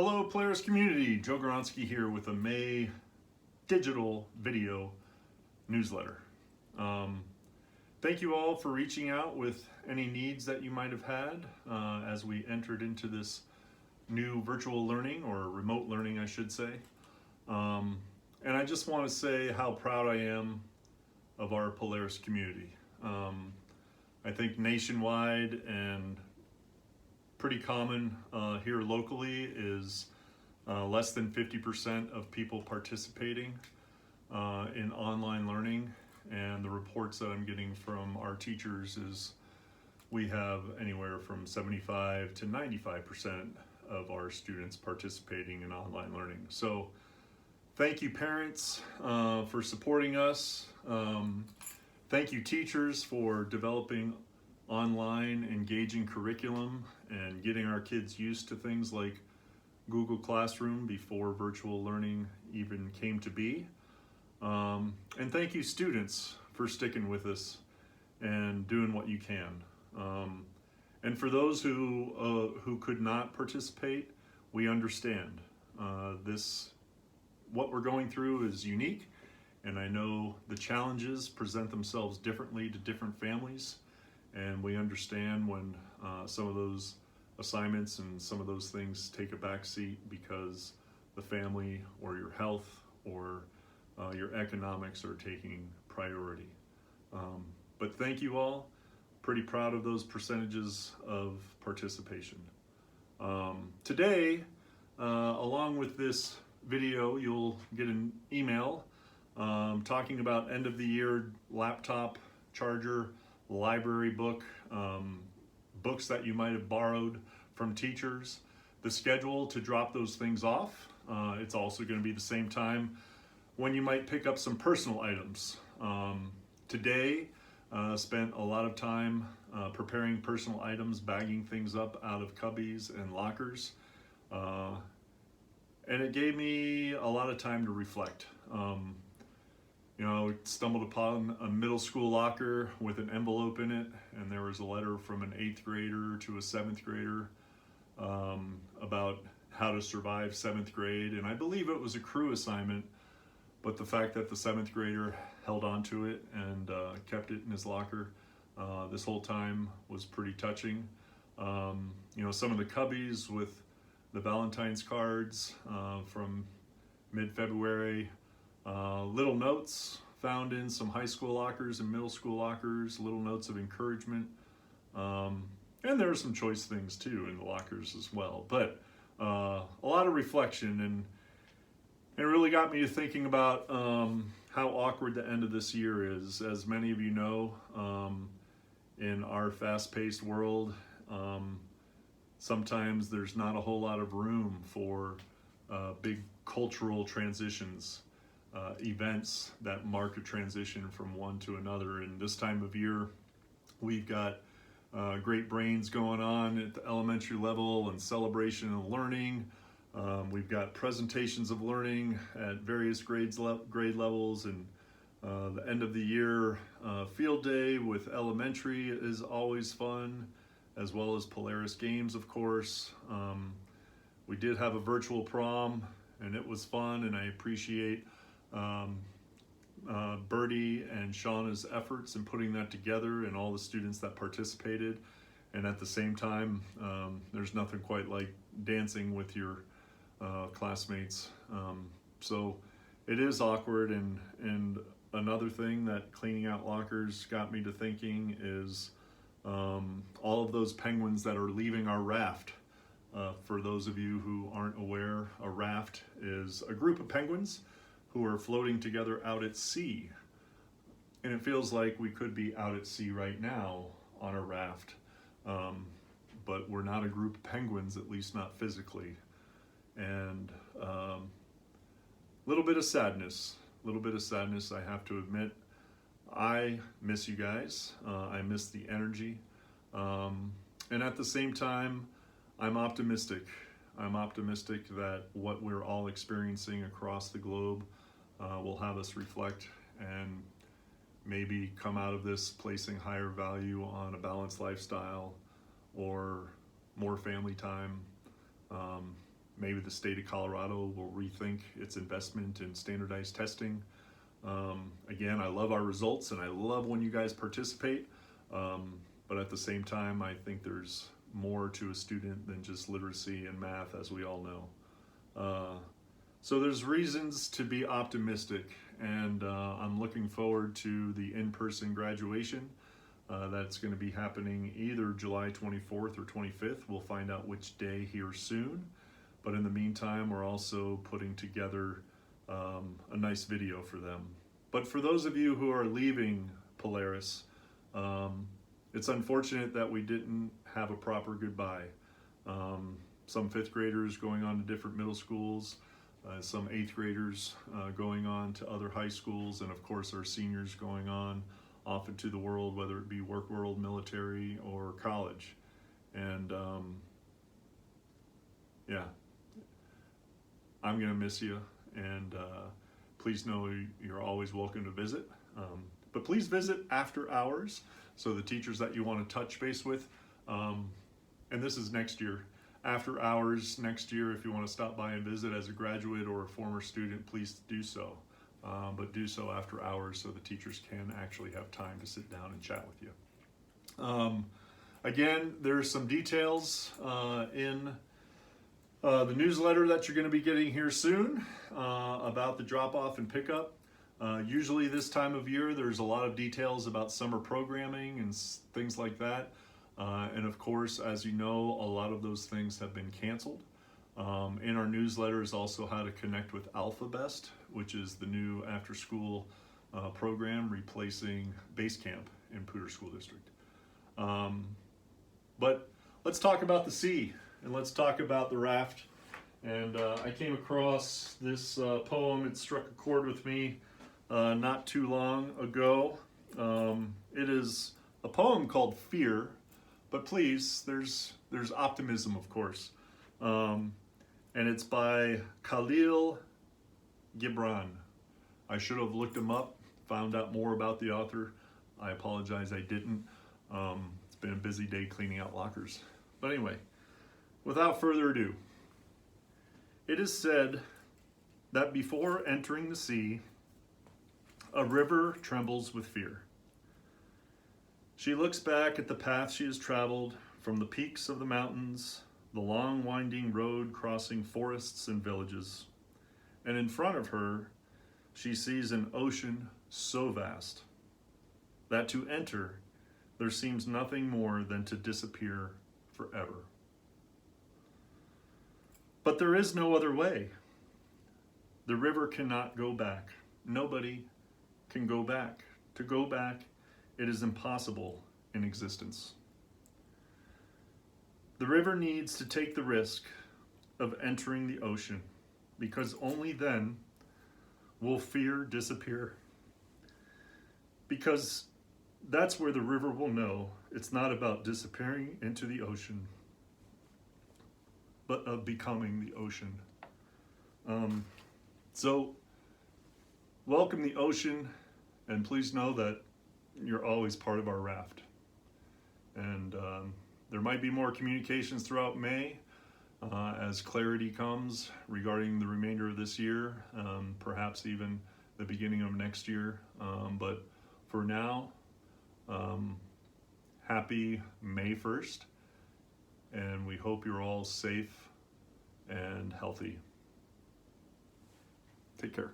Hello Polaris community, Joe Goronsky here with a May digital video newsletter. Thank you all for reaching out with any needs that you might have had as we entered into this new virtual learning, or remote learning I should say. And I just want to say how proud I am of our Polaris community. I think nationwide and pretty common here locally is less than 50% of people participating in online learning, and the reports that I'm getting from our teachers is we have anywhere from 75 to 95% of our students participating in online learning. So thank you parents for supporting us. Thank you teachers for developing online engaging curriculum and getting our kids used to things like Google Classroom before virtual learning even came to be. And thank you students for sticking with us and doing what you can. And for those who could not participate, we understand. What we're going through is unique, and I know the challenges present themselves differently to different families. And we understand when some of those assignments and some of those things take a back seat because the family or your health or your economics are taking priority. But thank you all. Pretty proud of those percentages of participation. Today, along with this video, you'll get an email talking about end of the year laptop, charger, library book, books that you might have borrowed from teachers, the schedule to drop those things off. It's also going to be the same time when you might pick up some personal items. Today, spent a lot of time preparing personal items, bagging things up out of cubbies and lockers. And it gave me a lot of time to reflect. Stumbled upon a middle school locker with an envelope in it, and there was a letter from an 8th grader to a 7th grader about how to survive 7th grade. And I believe it was a crew assignment, but the fact that the 7th grader held on to it and kept it in his locker this whole time was pretty touching. Some of the cubbies with the Valentine's cards from mid-February, little notes found in some high school lockers and middle school lockers, little notes of encouragement. And there are some choice things too in the lockers as well. But a lot of reflection, and it really got me to thinking about how awkward the end of this year is. As many of you know, in our fast-paced world, sometimes there's not a whole lot of room for big cultural transitions. Events that mark a transition from one to another. And this time of year, we've got Great Brains going on at the elementary level and celebration of learning. We've got presentations of learning at various grade levels, and the end of the year field day with elementary is always fun, as well as Polaris Games, of course. We did have a virtual prom, and it was fun, and I appreciate Bertie and Shauna's efforts in putting that together, and all the students that participated. And at the same time, there's nothing quite like dancing with your classmates. So it is awkward, and another thing that cleaning out lockers got me to thinking is all of those penguins that are leaving our raft. For those of you who aren't aware, a raft is a group of penguins who are floating together out at sea. And it feels like we could be out at sea right now on a raft, but we're not a group of penguins, at least not physically. And a little bit of sadness, I have to admit. I miss you guys. I miss the energy. And at the same time, I'm optimistic. I'm optimistic that what we're all experiencing across the globe will have us reflect and maybe come out of this placing higher value on a balanced lifestyle or more family time, maybe the state of Colorado will rethink its investment in standardized testing. Again, I love our results and I love when you guys participate, but at the same time, I think there's more to a student than just literacy and math, as we all know. So there's reasons to be optimistic, and I'm looking forward to the in-person graduation. That's going to be happening either July 24th or 25th. We'll find out which day here soon. But in the meantime, we're also putting together a nice video for them. But for those of you who are leaving Polaris, it's unfortunate that we didn't have a proper goodbye. Some fifth graders going on to different middle schools, some eighth graders going on to other high schools, and of course our seniors going on off into the world, whether it be work world, military, or college. And yeah, I'm gonna miss you, and please know you're always welcome to visit. But please visit after hours, so the teachers that you want to touch base with, and this is next year, after hours next year, if you want to stop by and visit as a graduate or a former student, please do so. But do so after hours so the teachers can actually have time to sit down and chat with you. Again, there's some details in the newsletter that you're going to be getting here soon about the drop-off and pickup. Usually this time of year, there's a lot of details about summer programming and things like that. And of course, as you know, a lot of those things have been canceled. In our newsletter is also how to connect with AlphaBest, which is the new after-school program replacing Base Camp in Poudre School District. But let's talk about the sea, and let's talk about the raft. And I came across this poem. It struck a chord with me not too long ago. It is a poem called Fear, but please, there's optimism, of course. And it's by Khalil Gibran. I should have looked him up, found out more about the author. I apologize, I didn't. It's been a busy day cleaning out lockers. But anyway, without further ado, it is said that before entering the sea, a river trembles with fear. She looks back at the path she has traveled from the peaks of the mountains, the long winding road crossing forests and villages, and in front of her, she sees an ocean so vast that to enter, there seems nothing more than to disappear forever. But there is no other way. The river cannot go back. Nobody can go back. To go back, it is impossible in existence. The river needs to take the risk of entering the ocean, because only then will fear disappear. Because that's where the river will know it's not about disappearing into the ocean, but of becoming the ocean. So welcome the ocean, and please know that you're always part of our raft. And there might be more communications throughout May as clarity comes regarding the remainder of this year, perhaps even the beginning of next year. But for now, happy May 1st, and we hope you're all safe and healthy. Take care.